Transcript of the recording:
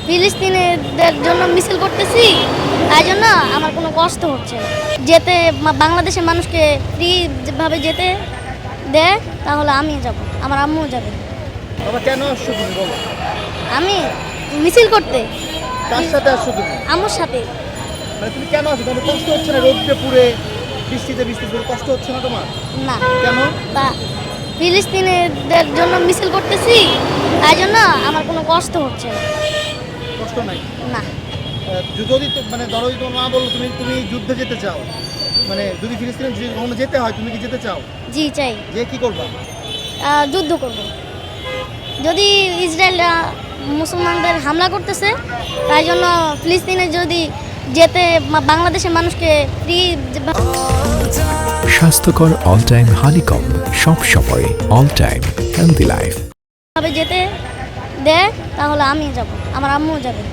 ফিলিস্তিনিদের জন্য মিছিল করতেছি, তাই জন্য আমার কোনো কষ্ট হচ্ছে না। যেতে বাংলাদেশের মানুষকে ফ্রিভাবে যেতে দেয়, তাহলে আমি যাব, আমার আম্মুও যাবে। বাবা কেন আসছো তুমি বলো? আমি মিছিল করতে, কার সাথে আসছো তুমি? আম্মুর সাথে। মানে তুমি কেন আসছো? তোমার কষ্ট হচ্ছে না? রোদে পুড়ে বৃষ্টিতে কষ্ট হচ্ছে না তোমার? না, কেন? তা ফিলিস্তিনিদের জন্য মিছিল করতেছি, তাই জন্য আমার কোনো কষ্ট হচ্ছে না। কষ্ট নাই? না, যদি মানে ধরো যদি তোমার মা বললো তুমি তুমি যুদ্ধে যেতে চাও, মানে যদি ফিলিস্তিনে কখনো যেতে হয় তুমি কি যেতে চাও? জি চাই, যে কি করবা? যুদ্ধ করব। যদি ইসরায়েল মুসলমানদের হামলা করতেছে, তাই জন্য ফিলিস্তিনে যদি যেতে বাংলাদেশের মানুষকে ফ্রি স্বাস্থ্যকর অল টাইম হানিকম, সব সময় অল টাইম হেলদি লাইফ। ভাবে যেতে দেয়, তাহলে আমি যাব, আমার আম্মুও যাবে।